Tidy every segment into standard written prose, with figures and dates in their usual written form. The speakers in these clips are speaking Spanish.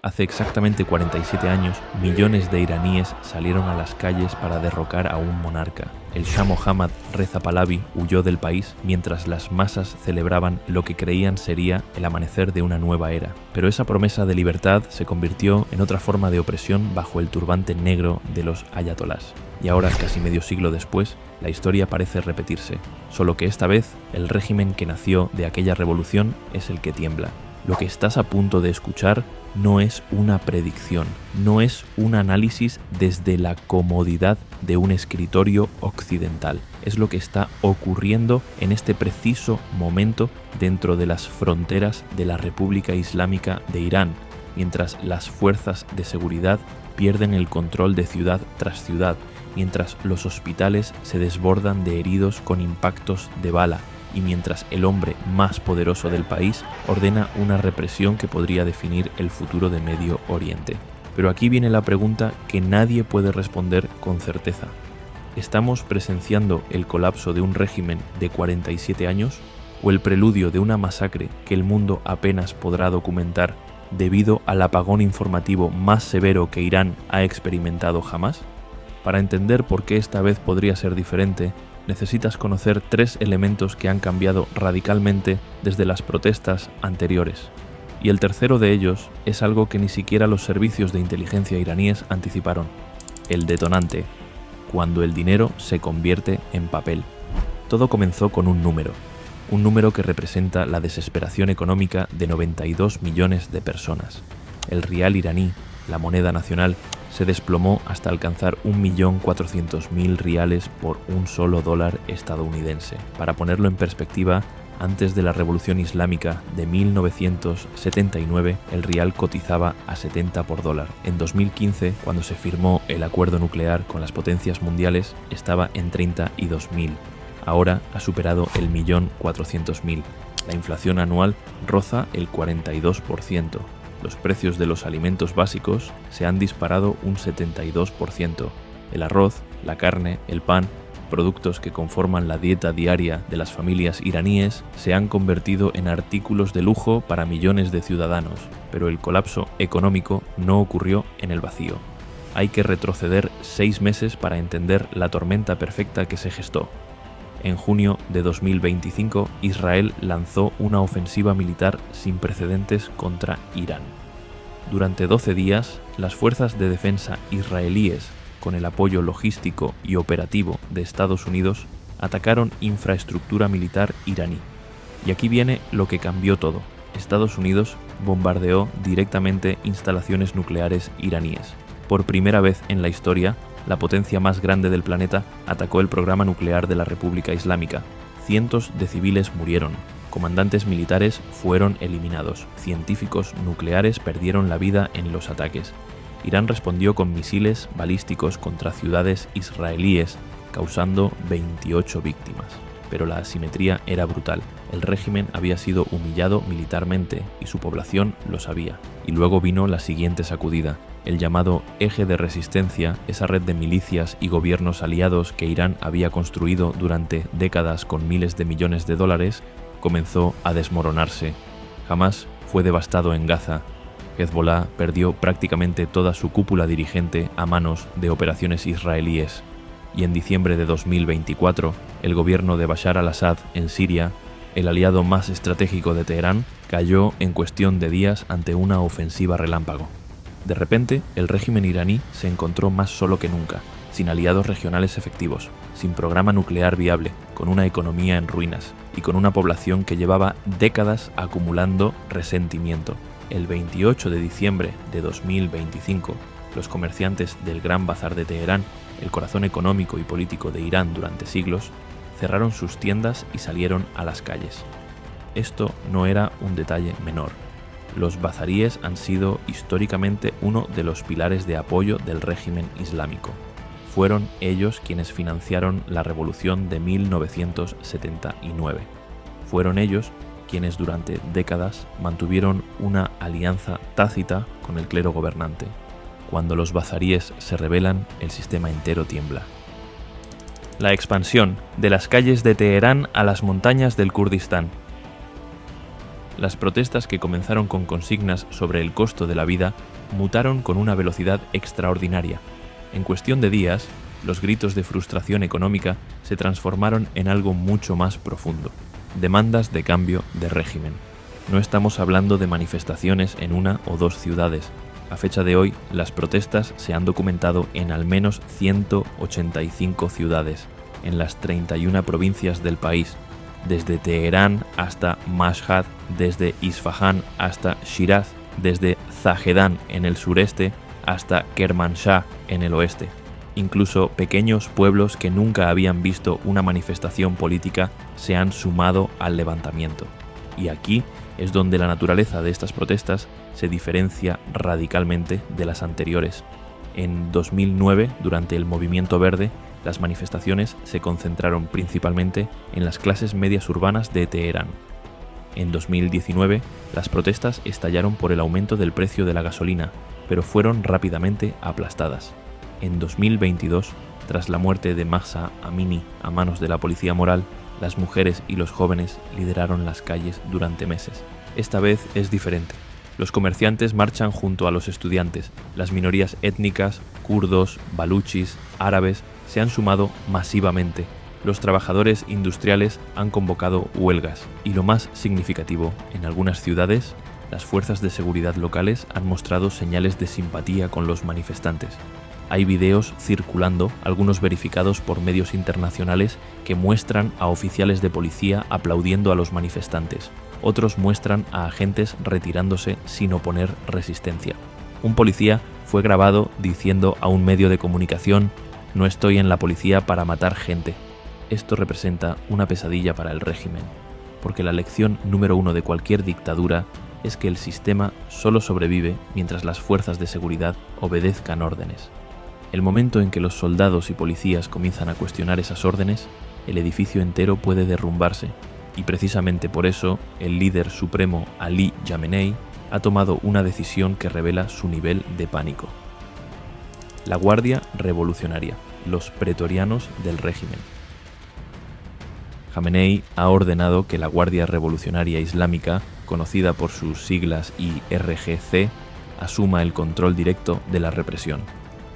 Hace exactamente 47 años, millones de iraníes salieron a las calles para derrocar a un monarca. El Shah Mohammad Reza Pahlavi huyó del país mientras las masas celebraban lo que creían sería el amanecer de una nueva era. Pero esa promesa de libertad se convirtió en otra forma de opresión bajo el turbante negro de los ayatolás. Y ahora, casi medio siglo después, la historia parece repetirse, solo que esta vez el régimen que nació de aquella revolución es el que tiembla. Lo que estás a punto de escuchar no es una predicción, no es un análisis desde la comodidad de un escritorio occidental. Es lo que está ocurriendo en este preciso momento dentro de las fronteras de la República Islámica de Irán, mientras las fuerzas de seguridad pierden el control de ciudad tras ciudad, mientras los hospitales se desbordan de heridos con impactos de bala, y mientras el hombre más poderoso del país ordena una represión que podría definir el futuro de Medio Oriente. Pero aquí viene la pregunta que nadie puede responder con certeza. ¿Estamos presenciando el colapso de un régimen de 47 años o el preludio de una masacre que el mundo apenas podrá documentar debido al apagón informativo más severo que Irán ha experimentado jamás? Para entender por qué esta vez podría ser diferente, necesitas conocer 3 elementos que han cambiado radicalmente desde las protestas anteriores. Y el tercero de ellos es algo que ni siquiera los servicios de inteligencia iraníes anticiparon: el detonante, cuando el dinero se convierte en papel. Todo comenzó con un número que representa la desesperación económica de 92 millones de personas. El rial iraní, la moneda nacional, se desplomó hasta alcanzar 1.400.000 riales por un solo dólar estadounidense. Para ponerlo en perspectiva, antes de la Revolución Islámica de 1979, el rial cotizaba a 70 por dólar. En 2015, cuando se firmó el acuerdo nuclear con las potencias mundiales, estaba en 32.000. Ahora ha superado el 1.400.000. La inflación anual roza el 42%. Los precios de los alimentos básicos se han disparado un 72%. El arroz, la carne, el pan, productos que conforman la dieta diaria de las familias iraníes, se han convertido en artículos de lujo para millones de ciudadanos. Pero el colapso económico no ocurrió en el vacío. Hay que retroceder 6 meses para entender la tormenta perfecta que se gestó. En junio de 2025, Israel lanzó una ofensiva militar sin precedentes contra Irán. Durante 12 días, las fuerzas de defensa israelíes, con el apoyo logístico y operativo de Estados Unidos, atacaron infraestructura militar iraní. Y aquí viene lo que cambió todo. Estados Unidos bombardeó directamente instalaciones nucleares iraníes. Por primera vez en la historia, la potencia más grande del planeta atacó el programa nuclear de la República Islámica. Cientos de civiles murieron, comandantes militares fueron eliminados, científicos nucleares perdieron la vida en los ataques. Irán respondió con misiles balísticos contra ciudades israelíes, causando 28 víctimas. Pero la asimetría era brutal. El régimen había sido humillado militarmente y su población lo sabía. Y luego vino la siguiente sacudida. El llamado Eje de Resistencia, esa red de milicias y gobiernos aliados que Irán había construido durante décadas con miles de millones de dólares, comenzó a desmoronarse. Hamás fue devastado en Gaza. Hezbollah perdió prácticamente toda su cúpula dirigente a manos de operaciones israelíes. Y en diciembre de 2024, el gobierno de Bashar al-Assad en Siria, el aliado más estratégico de Teherán, cayó en cuestión de días ante una ofensiva relámpago. De repente, el régimen iraní se encontró más solo que nunca, sin aliados regionales efectivos, sin programa nuclear viable, con una economía en ruinas y con una población que llevaba décadas acumulando resentimiento. El 28 de diciembre de 2025, los comerciantes del Gran Bazar de Teherán, el corazón económico y político de Irán durante siglos, cerraron sus tiendas y salieron a las calles. Esto no era un detalle menor. Los bazaríes han sido históricamente uno de los pilares de apoyo del régimen islámico. Fueron ellos quienes financiaron la revolución de 1979. Fueron ellos quienes durante décadas mantuvieron una alianza tácita con el clero gobernante. Cuando los bazaríes se rebelan, el sistema entero tiembla. La expansión de las calles de Teherán a las montañas del Kurdistán. Las protestas, que comenzaron con consignas sobre el costo de la vida, mutaron con una velocidad extraordinaria. En cuestión de días, los gritos de frustración económica se transformaron en algo mucho más profundo: demandas de cambio de régimen. No estamos hablando de manifestaciones en una o dos ciudades. A fecha de hoy, las protestas se han documentado en al menos 185 ciudades, en las 31 provincias del país, desde Teherán hasta Mashhad, desde Isfahán hasta Shiraz, desde Zahedan en el sureste hasta Kermanshah en el oeste. Incluso pequeños pueblos que nunca habían visto una manifestación política se han sumado al levantamiento. Y aquí es donde la naturaleza de estas protestas se diferencia radicalmente de las anteriores. En 2009, durante el Movimiento Verde, las manifestaciones se concentraron principalmente en las clases medias urbanas de Teherán. En 2019, las protestas estallaron por el aumento del precio de la gasolina, pero fueron rápidamente aplastadas. En 2022, tras la muerte de Mahsa Amini a manos de la policía moral, las mujeres y los jóvenes lideraron las calles durante meses. Esta vez es diferente. Los comerciantes marchan junto a los estudiantes. Las minorías étnicas, kurdos, baluchis, árabes, se han sumado masivamente. Los trabajadores industriales han convocado huelgas. Y lo más significativo, en algunas ciudades, las fuerzas de seguridad locales han mostrado señales de simpatía con los manifestantes. Hay videos circulando, algunos verificados por medios internacionales, que muestran a oficiales de policía aplaudiendo a los manifestantes. Otros muestran a agentes retirándose sin oponer resistencia. Un policía fue grabado diciendo a un medio de comunicación: "No estoy en la policía para matar gente". Esto representa una pesadilla para el régimen, porque la lección número uno de cualquier dictadura es que el sistema solo sobrevive mientras las fuerzas de seguridad obedezcan órdenes. El momento en que los soldados y policías comienzan a cuestionar esas órdenes, el edificio entero puede derrumbarse, y precisamente por eso el líder supremo Ali Khamenei ha tomado una decisión que revela su nivel de pánico. La Guardia Revolucionaria, los pretorianos del régimen. Khamenei ha ordenado que la Guardia Revolucionaria Islámica, conocida por sus siglas IRGC, asuma el control directo de la represión.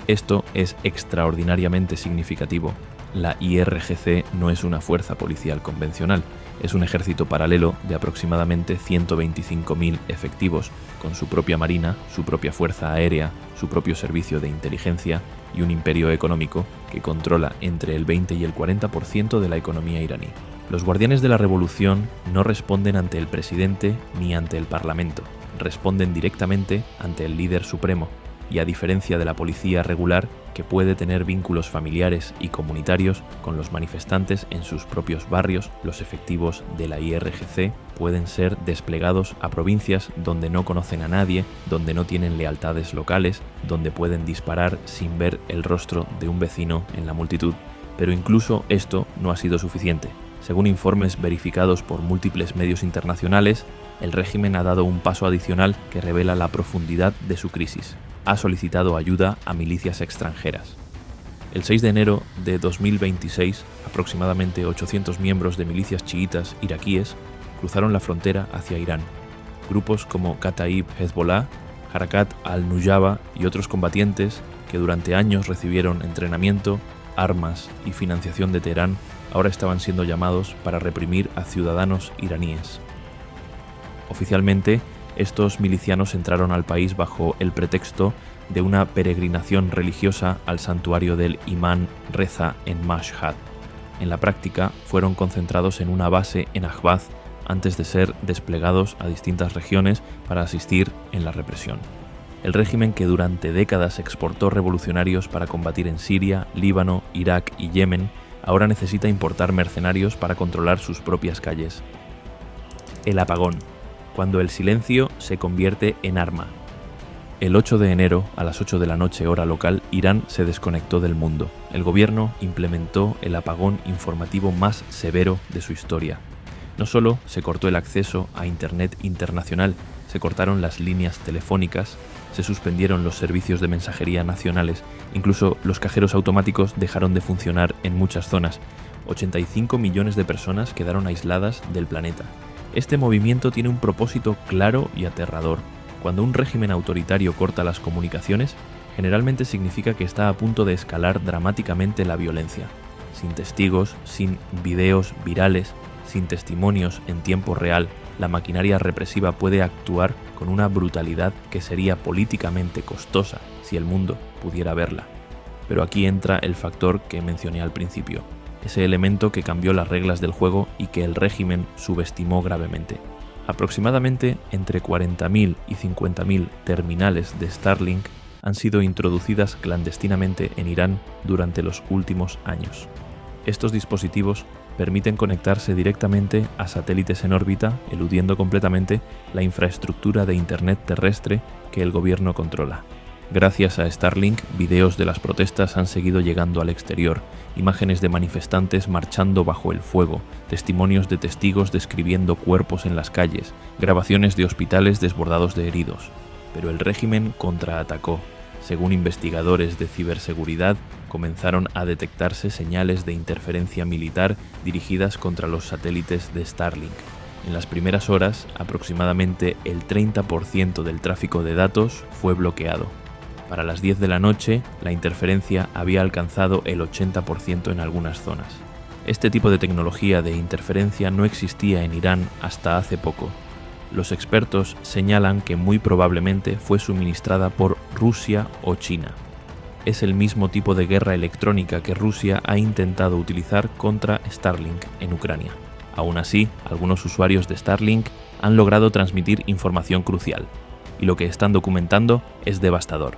Esto es extraordinariamente significativo. La IRGC no es una fuerza policial convencional, es un ejército paralelo de aproximadamente 125.000 efectivos, con su propia marina, su propia fuerza aérea, su propio servicio de inteligencia y un imperio económico que controla entre el 20 y el 40% de la economía iraní. Los guardianes de la revolución no responden ante el presidente ni ante el parlamento, responden directamente ante el líder supremo. Y a diferencia de la policía regular, que puede tener vínculos familiares y comunitarios con los manifestantes en sus propios barrios, los efectivos de la IRGC pueden ser desplegados a provincias donde no conocen a nadie, donde no tienen lealtades locales, donde pueden disparar sin ver el rostro de un vecino en la multitud. Pero incluso esto no ha sido suficiente. Según informes verificados por múltiples medios internacionales, el régimen ha dado un paso adicional que revela la profundidad de su crisis. Ha solicitado ayuda a milicias extranjeras. El 6 de enero de 2026, aproximadamente 800 miembros de milicias chiitas iraquíes cruzaron la frontera hacia Irán. Grupos como Kataib Hezbollah, Harakat al-Nujaba y otros combatientes que durante años recibieron entrenamiento, armas y financiación de Teherán, ahora estaban siendo llamados para reprimir a ciudadanos iraníes. Oficialmente, estos milicianos entraron al país bajo el pretexto de una peregrinación religiosa al santuario del Imán Reza en Mashhad. En la práctica, fueron concentrados en una base en Ahvaz antes de ser desplegados a distintas regiones para asistir en la represión. El régimen que durante décadas exportó revolucionarios para combatir en Siria, Líbano, Irak y Yemen, ahora necesita importar mercenarios para controlar sus propias calles. El apagón, cuando el silencio se convierte en arma. El 8 de enero, a las 8 de la noche hora local, Irán se desconectó del mundo. El gobierno implementó el apagón informativo más severo de su historia. No solo se cortó el acceso a Internet internacional, se cortaron las líneas telefónicas, se suspendieron los servicios de mensajería nacionales, incluso los cajeros automáticos dejaron de funcionar en muchas zonas. 85 millones de personas quedaron aisladas del planeta. Este movimiento tiene un propósito claro y aterrador: Cuando un régimen autoritario corta las comunicaciones, generalmente significa que está a punto de escalar dramáticamente la violencia. Sin testigos, sin videos virales, sin testimonios en tiempo real, la maquinaria represiva puede actuar con una brutalidad que sería políticamente costosa si el mundo pudiera verla. Pero aquí entra el factor que mencioné al principio, ese elemento que cambió las reglas del juego y que el régimen subestimó gravemente. Aproximadamente entre 40.000 y 50.000 terminales de Starlink han sido introducidas clandestinamente en Irán durante los últimos años. Estos dispositivos permiten conectarse directamente a satélites en órbita, eludiendo completamente la infraestructura de Internet terrestre que el gobierno controla. Gracias a Starlink, videos de las protestas han seguido llegando al exterior, imágenes de manifestantes marchando bajo el fuego, testimonios de testigos describiendo cuerpos en las calles, grabaciones de hospitales desbordados de heridos. Pero el régimen contraatacó. Según investigadores de ciberseguridad, comenzaron a detectarse señales de interferencia militar dirigidas contra los satélites de Starlink. En las primeras horas, aproximadamente el 30% del tráfico de datos fue bloqueado. Para las 10 de la noche, la interferencia había alcanzado el 80% en algunas zonas. Este tipo de tecnología de interferencia no existía en Irán hasta hace poco. Los expertos señalan que muy probablemente fue suministrada por Rusia o China. Es el mismo tipo de guerra electrónica que Rusia ha intentado utilizar contra Starlink en Ucrania. Aún así, algunos usuarios de Starlink han logrado transmitir información crucial, y lo que están documentando es devastador.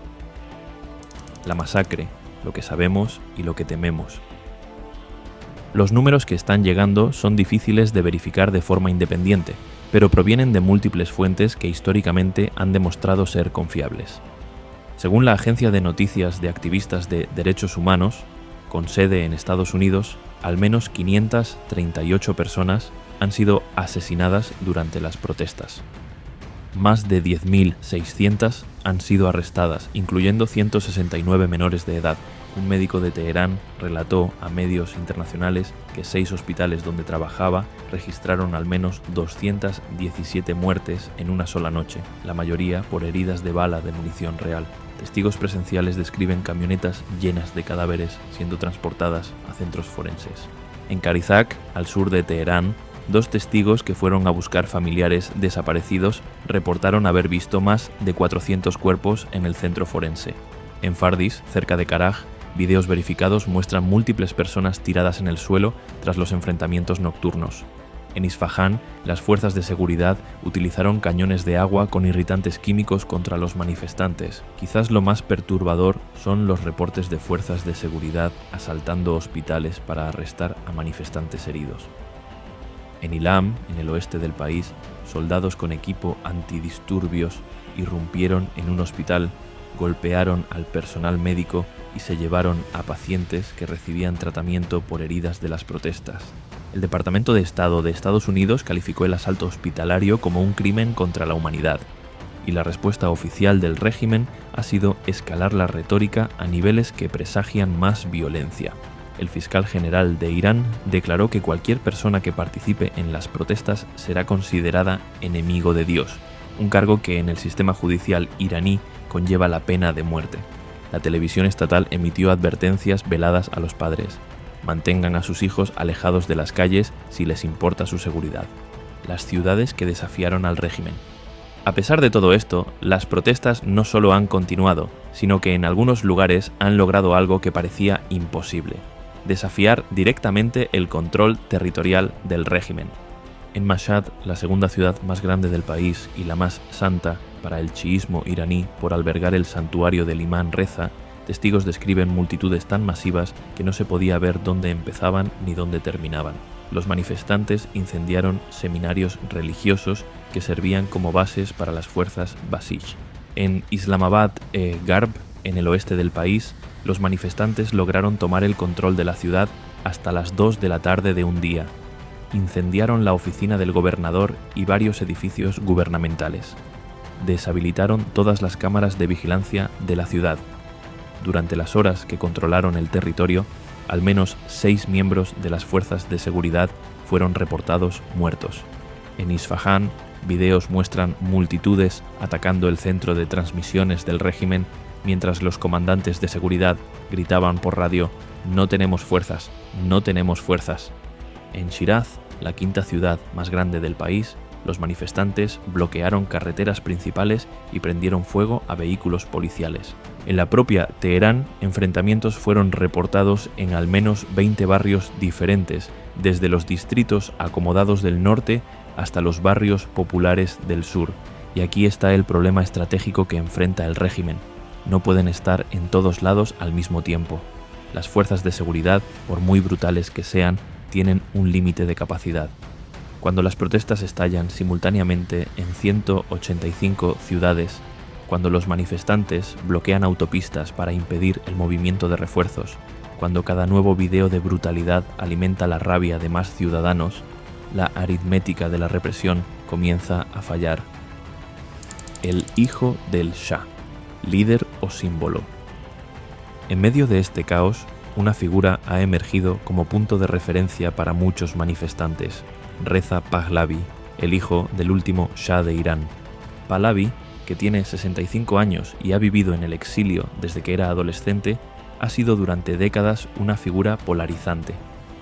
La masacre, lo que sabemos y lo que tememos. Los números que están llegando son difíciles de verificar de forma independiente, pero provienen de múltiples fuentes que históricamente han demostrado ser confiables. Según la agencia de noticias de activistas de derechos humanos, con sede en Estados Unidos, al menos 538 personas han sido asesinadas durante las protestas. Más de 10.600 han sido arrestadas, incluyendo 169 menores de edad. Un médico de Teherán relató a medios internacionales que 6 hospitales donde trabajaba registraron al menos 217 muertes en una sola noche, la mayoría por heridas de bala de munición real. Testigos presenciales describen camionetas llenas de cadáveres siendo transportadas a centros forenses. En Karizak, al sur de Teherán, 2 testigos que fueron a buscar familiares desaparecidos reportaron haber visto más de 400 cuerpos en el centro forense. En Fardis, cerca de Karaj, videos verificados muestran múltiples personas tiradas en el suelo tras los enfrentamientos nocturnos. En Isfahán, las fuerzas de seguridad utilizaron cañones de agua con irritantes químicos contra los manifestantes. Quizás lo más perturbador son los reportes de fuerzas de seguridad asaltando hospitales para arrestar a manifestantes heridos. En Ilam, en el oeste del país, soldados con equipo antidisturbios irrumpieron en un hospital, golpearon al personal médico y se llevaron a pacientes que recibían tratamiento por heridas de las protestas. El Departamento de Estado de Estados Unidos calificó el asalto hospitalario como un crimen contra la humanidad, y la respuesta oficial del régimen ha sido escalar la retórica a niveles que presagian más violencia. El fiscal general de Irán declaró que cualquier persona que participe en las protestas será considerada enemigo de Dios, un cargo que en el sistema judicial iraní conlleva la pena de muerte. La televisión estatal emitió advertencias veladas a los padres: mantengan a sus hijos alejados de las calles si les importa su seguridad. Las ciudades que desafiaron al régimen. A pesar de todo esto, las protestas no solo han continuado, sino que en algunos lugares han logrado algo que parecía imposible: desafiar directamente el control territorial del régimen. En Mashhad, la segunda ciudad más grande del país y la más santa para el chiismo iraní por albergar el santuario del imán Reza, testigos describen multitudes tan masivas que no se podía ver dónde empezaban ni dónde terminaban. Los manifestantes incendiaron seminarios religiosos que servían como bases para las fuerzas Basij. En Islamabad Garb, en el oeste del país, los manifestantes lograron tomar el control de la ciudad hasta las 2 de la tarde de un día. Incendiaron la oficina del gobernador y varios edificios gubernamentales. Deshabilitaron todas las cámaras de vigilancia de la ciudad. Durante las horas que controlaron el territorio, al menos 6 miembros de las fuerzas de seguridad fueron reportados muertos. En Isfahán, videos muestran multitudes atacando el centro de transmisiones del régimen mientras los comandantes de seguridad gritaban por radio: «No tenemos fuerzas, no tenemos fuerzas». En Shiraz, la quinta ciudad más grande del país, los manifestantes bloquearon carreteras principales y prendieron fuego a vehículos policiales. En la propia Teherán, enfrentamientos fueron reportados en al menos 20 barrios diferentes, desde los distritos acomodados del norte hasta los barrios populares del sur. Y aquí está el problema estratégico que enfrenta el régimen. No pueden estar en todos lados al mismo tiempo. Las fuerzas de seguridad, por muy brutales que sean, tienen un límite de capacidad. Cuando las protestas estallan simultáneamente en 185 ciudades, cuando los manifestantes bloquean autopistas para impedir el movimiento de refuerzos, cuando cada nuevo video de brutalidad alimenta la rabia de más ciudadanos, la aritmética de la represión comienza a fallar. El hijo del Shah, líder o símbolo. En medio de este caos, una figura ha emergido como punto de referencia para muchos manifestantes: Reza Pahlavi, el hijo del último Shah de Irán. Pahlavi, que tiene 65 años y ha vivido en el exilio desde que era adolescente, ha sido durante décadas una figura polarizante.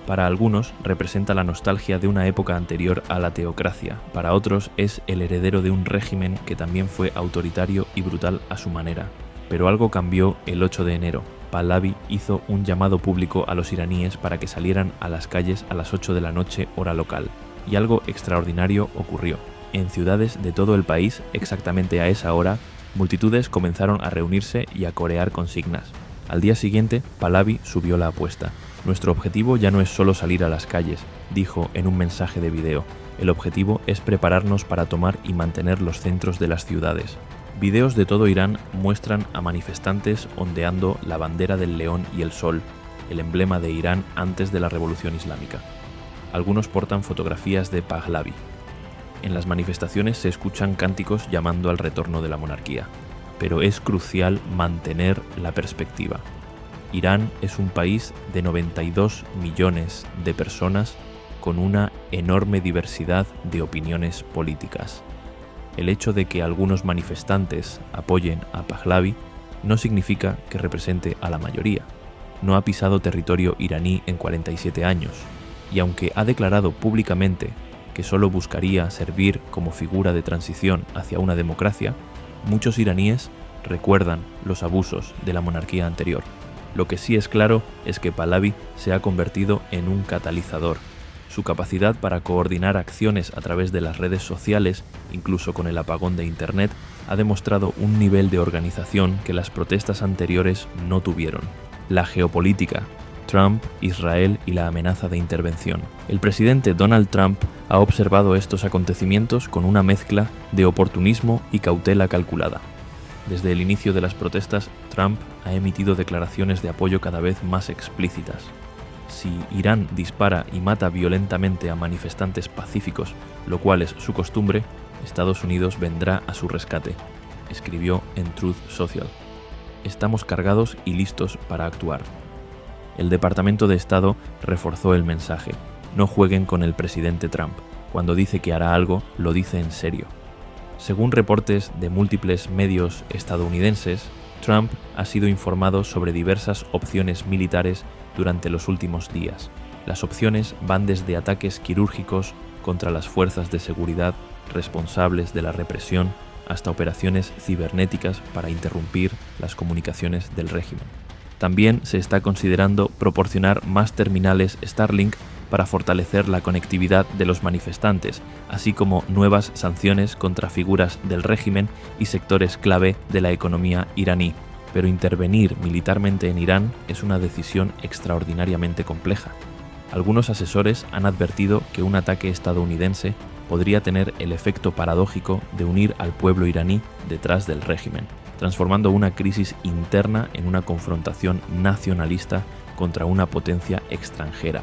Para algunos representa la nostalgia de una época anterior a la teocracia, para otros es el heredero de un régimen que también fue autoritario y brutal a su manera. Pero algo cambió el 8 de enero. Pahlavi hizo un llamado público a los iraníes para que salieran a las calles a las 8 de la noche hora local. Y algo extraordinario ocurrió. En ciudades de todo el país, exactamente a esa hora, multitudes comenzaron a reunirse y a corear consignas. Al día siguiente, Pahlavi subió la apuesta. «Nuestro objetivo ya no es solo salir a las calles», dijo en un mensaje de video. «El objetivo es prepararnos para tomar y mantener los centros de las ciudades». Videos de todo Irán muestran a manifestantes ondeando la bandera del león y el sol, el emblema de Irán antes de la Revolución Islámica. Algunos portan fotografías de Pahlavi. En las manifestaciones se escuchan cánticos llamando al retorno de la monarquía. Pero es crucial mantener la perspectiva. Irán es un país de 92 millones de personas con una enorme diversidad de opiniones políticas. El hecho de que algunos manifestantes apoyen a Pahlavi no significa que represente a la mayoría. No ha pisado territorio iraní en 47 años, y aunque ha declarado públicamente que solo buscaría servir como figura de transición hacia una democracia, muchos iraníes recuerdan los abusos de la monarquía anterior. Lo que sí es claro es que Pahlavi se ha convertido en un catalizador. Su capacidad para coordinar acciones a través de las redes sociales, incluso con el apagón de Internet, ha demostrado un nivel de organización que las protestas anteriores no tuvieron. La geopolítica, Trump, Israel y la amenaza de intervención. El presidente Donald Trump ha observado estos acontecimientos con una mezcla de oportunismo y cautela calculada. Desde el inicio de las protestas, Trump ha emitido declaraciones de apoyo cada vez más explícitas. Si Irán dispara y mata violentamente a manifestantes pacíficos, lo cual es su costumbre, Estados Unidos vendrá a su rescate, escribió en Truth Social. Estamos cargados y listos para actuar. El Departamento de Estado reforzó el mensaje: no jueguen con el presidente Trump. Cuando dice que hará algo, lo dice en serio. Según reportes de múltiples medios estadounidenses, Trump ha sido informado sobre diversas opciones militares durante los últimos días. Las opciones van desde ataques quirúrgicos contra las fuerzas de seguridad responsables de la represión hasta operaciones cibernéticas para interrumpir las comunicaciones del régimen. También se está considerando proporcionar más terminales Starlink para fortalecer la conectividad de los manifestantes, así como nuevas sanciones contra figuras del régimen y sectores clave de la economía iraní. Pero intervenir militarmente en Irán es una decisión extraordinariamente compleja. Algunos asesores han advertido que un ataque estadounidense podría tener el efecto paradójico de unir al pueblo iraní detrás del régimen, transformando una crisis interna en una confrontación nacionalista contra una potencia extranjera.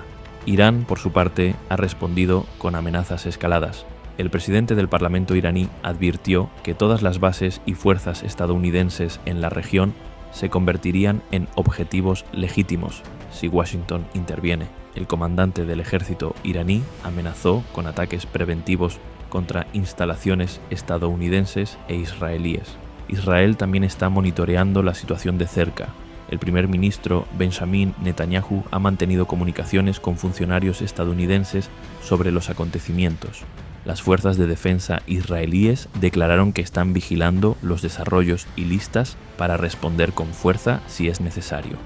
Irán, por su parte, ha respondido con amenazas escaladas. El presidente del Parlamento iraní advirtió que todas las bases y fuerzas estadounidenses en la región se convertirían en objetivos legítimos si Washington interviene. El comandante del ejército iraní amenazó con ataques preventivos contra instalaciones estadounidenses e israelíes. Israel también está monitoreando la situación de cerca. El primer ministro Benjamin Netanyahu ha mantenido comunicaciones con funcionarios estadounidenses sobre los acontecimientos. Las fuerzas de defensa israelíes declararon que están vigilando los desarrollos y listas para responder con fuerza si es necesario.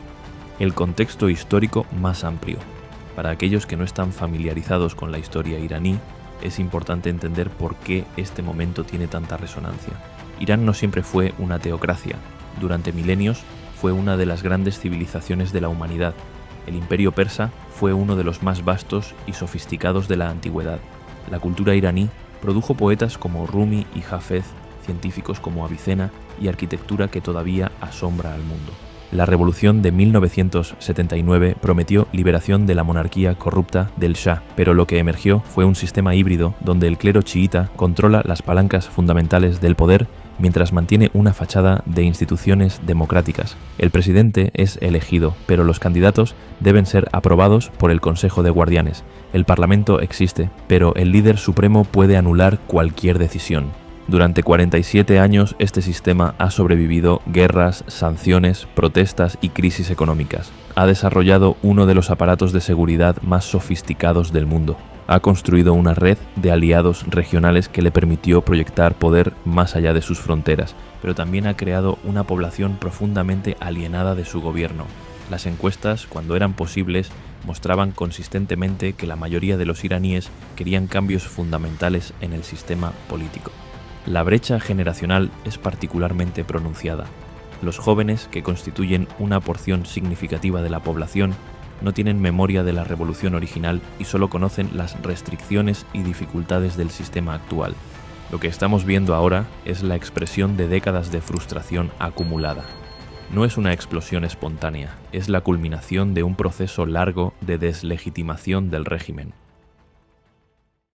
El contexto histórico más amplio. Para aquellos que no están familiarizados con la historia iraní, es importante entender por qué este momento tiene tanta resonancia. Irán no siempre fue una teocracia. Durante milenios fue una de las grandes civilizaciones de la humanidad. El imperio persa fue uno de los más vastos y sofisticados de la antigüedad. La cultura iraní produjo poetas como Rumi y Hafez, científicos como Avicena y arquitectura que todavía asombra al mundo. La revolución de 1979 prometió liberación de la monarquía corrupta del Shah, pero lo que emergió fue un sistema híbrido donde el clero chiita controla las palancas fundamentales del poder mientras mantiene una fachada de instituciones democráticas. El presidente es elegido, pero los candidatos deben ser aprobados por el Consejo de Guardianes. El Parlamento existe, pero el líder supremo puede anular cualquier decisión. Durante 47 años este sistema ha sobrevivido guerras, sanciones, protestas y crisis económicas. Ha desarrollado uno de los aparatos de seguridad más sofisticados del mundo. Ha construido una red de aliados regionales que le permitió proyectar poder más allá de sus fronteras, pero también ha creado una población profundamente alienada de su gobierno. Las encuestas, cuando eran posibles, mostraban consistentemente que la mayoría de los iraníes querían cambios fundamentales en el sistema político. La brecha generacional es particularmente pronunciada. Los jóvenes, que constituyen una porción significativa de la población, no tienen memoria de la revolución original y solo conocen las restricciones y dificultades del sistema actual. Lo que estamos viendo ahora es la expresión de décadas de frustración acumulada. No es una explosión espontánea, es la culminación de un proceso largo de deslegitimación del régimen.